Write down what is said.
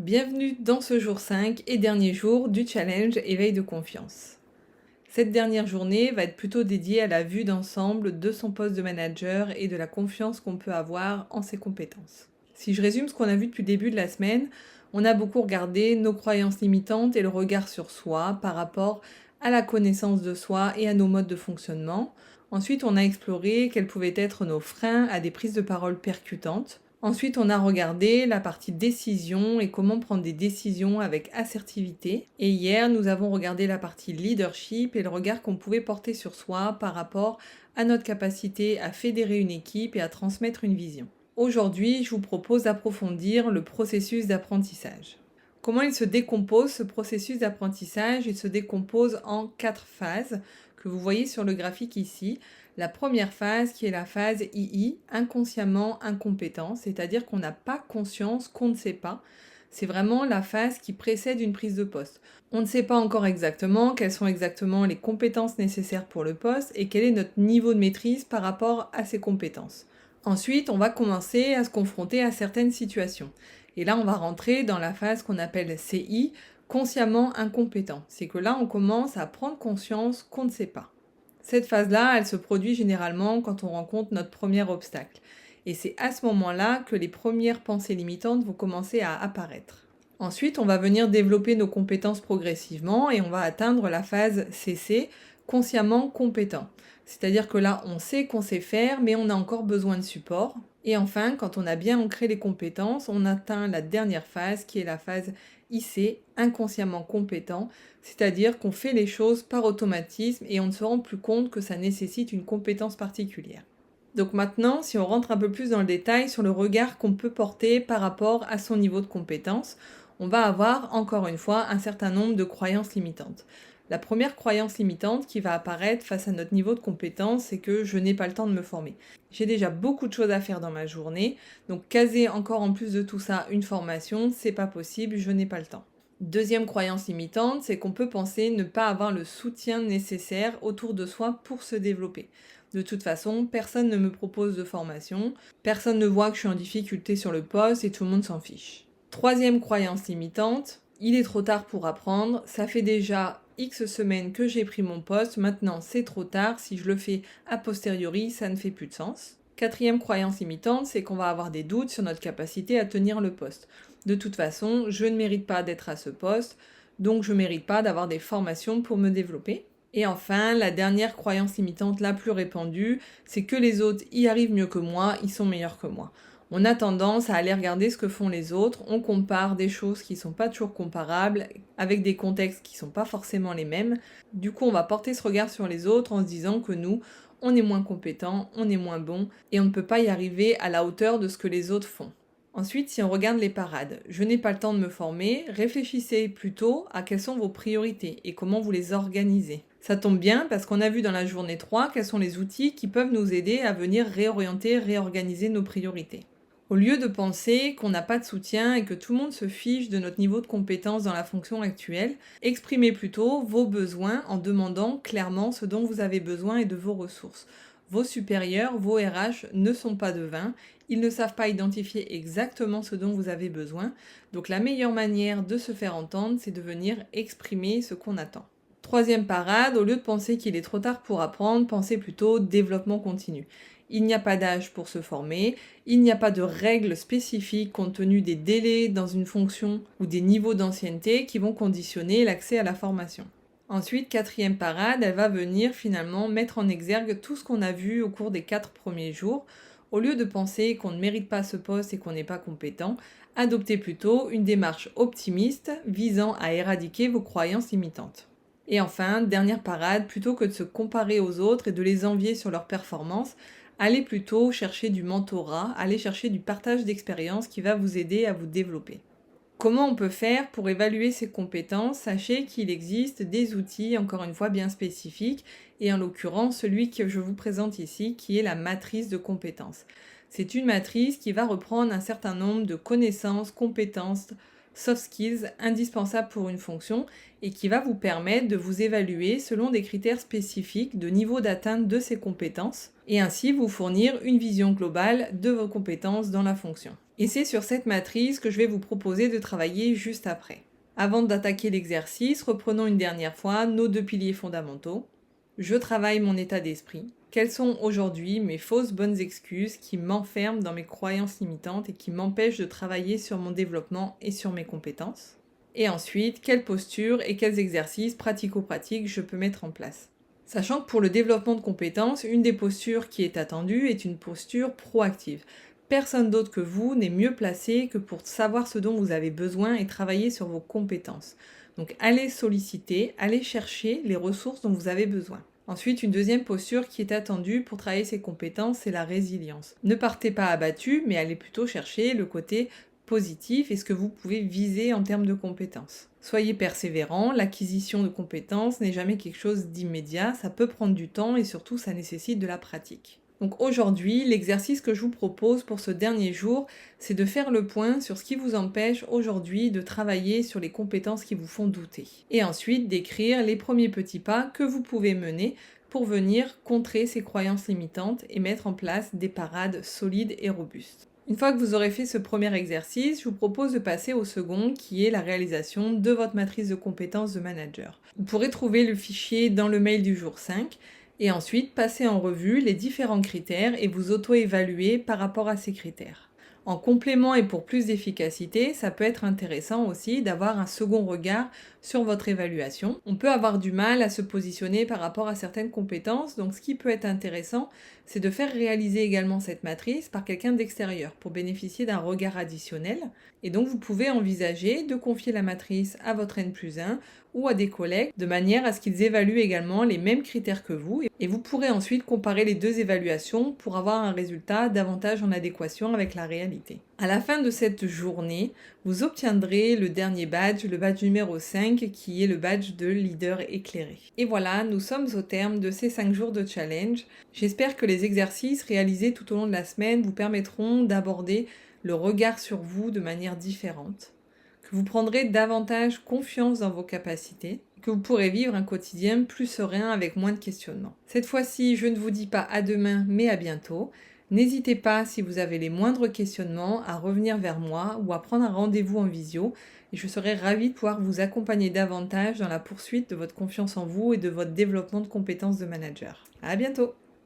Bienvenue dans ce jour 5 et dernier jour du challenge éveil de confiance. Cette dernière journée va être plutôt dédiée à la vue d'ensemble de son poste de manager et de la confiance qu'on peut avoir en ses compétences. Si je résume ce qu'on a vu depuis le début de la semaine, on a beaucoup regardé nos croyances limitantes et le regard sur soi par rapport à la connaissance de soi et à nos modes de fonctionnement. Ensuite, on a exploré quels pouvaient être nos freins à des prises de parole percutantes. Ensuite, on a regardé la partie décision et comment prendre des décisions avec assertivité. Et hier, nous avons regardé la partie leadership et le regard qu'on pouvait porter sur soi par rapport à notre capacité à fédérer une équipe et à transmettre une vision. Aujourd'hui, je vous propose d'approfondir le processus d'apprentissage. Comment il se décompose ce processus d'apprentissage? Il se décompose en 4 phases que vous voyez sur le graphique ici. La première phase qui est la phase II, inconsciemment incompétent, c'est-à-dire qu'on n'a pas conscience qu'on ne sait pas. C'est vraiment la phase qui précède une prise de poste. On ne sait pas encore exactement quelles sont exactement les compétences nécessaires pour le poste et quel est notre niveau de maîtrise par rapport à ces compétences. Ensuite, on va commencer à se confronter à certaines situations. Et là, on va rentrer dans la phase qu'on appelle CI, consciemment incompétent. C'est que là, on commence à prendre conscience qu'on ne sait pas. Cette phase-là, elle se produit généralement quand on rencontre notre premier obstacle. Et c'est à ce moment-là que les premières pensées limitantes vont commencer à apparaître. Ensuite, on va venir développer nos compétences progressivement et on va atteindre la phase CC, consciemment compétent. C'est-à-dire que là, on sait qu'on sait faire, mais on a encore besoin de support. Et enfin, quand on a bien ancré les compétences, on atteint la dernière phase qui est la phase IC, inconsciemment compétent, c'est-à-dire qu'on fait les choses par automatisme et on ne se rend plus compte que ça nécessite une compétence particulière. Donc maintenant, si on rentre un peu plus dans le détail sur le regard qu'on peut porter par rapport à son niveau de compétence, on va avoir encore une fois un certain nombre de croyances limitantes. La première croyance limitante qui va apparaître face à notre niveau de compétence, c'est que je n'ai pas le temps de me former. J'ai déjà beaucoup de choses à faire dans ma journée, donc caser encore en plus de tout ça une formation, c'est pas possible, je n'ai pas le temps. Deuxième croyance limitante, c'est qu'on peut penser ne pas avoir le soutien nécessaire autour de soi pour se développer. De toute façon, personne ne me propose de formation, personne ne voit que je suis en difficulté sur le poste et tout le monde s'en fiche. Troisième croyance limitante, il est trop tard pour apprendre, ça fait déjà X semaines que j'ai pris mon poste, maintenant c'est trop tard, si je le fais a posteriori, ça ne fait plus de sens. Quatrième croyance limitante, c'est qu'on va avoir des doutes sur notre capacité à tenir le poste. De toute façon, je ne mérite pas d'être à ce poste, donc je ne mérite pas d'avoir des formations pour me développer. Et enfin, la dernière croyance limitante la plus répandue, c'est que les autres y arrivent mieux que moi, ils sont meilleurs que moi. On a tendance à aller regarder ce que font les autres, on compare des choses qui ne sont pas toujours comparables, avec des contextes qui ne sont pas forcément les mêmes. Du coup, on va porter ce regard sur les autres en se disant que nous, on est moins compétents, on est moins bons, et on ne peut pas y arriver à la hauteur de ce que les autres font. Ensuite, si on regarde les parades, je n'ai pas le temps de me former, réfléchissez plutôt à quelles sont vos priorités et comment vous les organisez. Ça tombe bien parce qu'on a vu dans la journée 3 quels sont les outils qui peuvent nous aider à venir réorienter, réorganiser nos priorités. Au lieu de penser qu'on n'a pas de soutien et que tout le monde se fiche de notre niveau de compétence dans la fonction actuelle, exprimez plutôt vos besoins en demandant clairement ce dont vous avez besoin et de vos ressources. Vos supérieurs, vos RH ne sont pas devins, ils ne savent pas identifier exactement ce dont vous avez besoin, donc la meilleure manière de se faire entendre, c'est de venir exprimer ce qu'on attend. Troisième parade, au lieu de penser qu'il est trop tard pour apprendre, pensez plutôt développement continu. Il n'y a pas d'âge pour se former, il n'y a pas de règles spécifiques compte tenu des délais dans une fonction ou des niveaux d'ancienneté qui vont conditionner l'accès à la formation. Ensuite, quatrième parade, elle va venir finalement mettre en exergue tout ce qu'on a vu au cours des 4 premiers jours. Au lieu de penser qu'on ne mérite pas ce poste et qu'on n'est pas compétent, adoptez plutôt une démarche optimiste visant à éradiquer vos croyances limitantes. Et enfin, dernière parade, plutôt que de se comparer aux autres et de les envier sur leurs performances, allez plutôt chercher du mentorat, allez chercher du partage d'expérience qui va vous aider à vous développer. Comment on peut faire pour évaluer ses compétences? Sachez qu'il existe des outils, encore une fois, bien spécifiques, et en l'occurrence, celui que je vous présente ici, qui est la matrice de compétences. C'est une matrice qui va reprendre un certain nombre de connaissances, compétences, soft skills indispensables pour une fonction et qui va vous permettre de vous évaluer selon des critères spécifiques de niveau d'atteinte de ces compétences et ainsi vous fournir une vision globale de vos compétences dans la fonction. Et c'est sur cette matrice que je vais vous proposer de travailler juste après. Avant d'attaquer l'exercice, reprenons une dernière fois nos 2 piliers fondamentaux. Je travaille mon état d'esprit. Quelles sont aujourd'hui mes fausses bonnes excuses qui m'enferment dans mes croyances limitantes et qui m'empêchent de travailler sur mon développement et sur mes compétences? Et ensuite, quelles postures et quels exercices pratico-pratiques je peux mettre en place? Sachant que pour le développement de compétences, une des postures qui est attendue est une posture proactive. Personne d'autre que vous n'est mieux placé que pour savoir ce dont vous avez besoin et travailler sur vos compétences. Donc allez solliciter, allez chercher les ressources dont vous avez besoin. Ensuite, une deuxième posture qui est attendue pour travailler ses compétences, c'est la résilience. Ne partez pas abattu, mais allez plutôt chercher le côté positif et ce que vous pouvez viser en termes de compétences. Soyez persévérant, l'acquisition de compétences n'est jamais quelque chose d'immédiat, ça peut prendre du temps et surtout ça nécessite de la pratique. Donc aujourd'hui, l'exercice que je vous propose pour ce dernier jour, c'est de faire le point sur ce qui vous empêche aujourd'hui de travailler sur les compétences qui vous font douter. Et ensuite d'écrire les premiers petits pas que vous pouvez mener pour venir contrer ces croyances limitantes et mettre en place des parades solides et robustes. Une fois que vous aurez fait ce premier exercice, je vous propose de passer au second qui est la réalisation de votre matrice de compétences de manager. Vous pourrez trouver le fichier dans le mail du jour 5 et ensuite passer en revue les différents critères et vous auto-évaluer par rapport à ces critères. En complément et pour plus d'efficacité, ça peut être intéressant aussi d'avoir un second regard sur votre évaluation. On peut avoir du mal à se positionner par rapport à certaines compétences, donc ce qui peut être intéressant, c'est de faire réaliser également cette matrice par quelqu'un d'extérieur pour bénéficier d'un regard additionnel. Et donc vous pouvez envisager de confier la matrice à votre N+1 ou à des collègues de manière à ce qu'ils évaluent également les mêmes critères que vous et vous pourrez ensuite comparer les deux évaluations pour avoir un résultat davantage en adéquation avec la réalité. À la fin de cette journée, vous obtiendrez le dernier badge, le badge numéro 5 qui est le badge de leader éclairé. Et voilà, nous sommes au terme de ces 5 jours de challenge. J'espère que les exercices réalisés tout au long de la semaine vous permettront d'aborder le regard sur vous de manière différente, que vous prendrez davantage confiance dans vos capacités, que vous pourrez vivre un quotidien plus serein avec moins de questionnements. Cette fois-ci, je ne vous dis pas à demain, mais à bientôt. N'hésitez pas, si vous avez les moindres questionnements, à revenir vers moi ou à prendre un rendez-vous en visio et je serai ravie de pouvoir vous accompagner davantage dans la poursuite de votre confiance en vous et de votre développement de compétences de manager. À bientôt!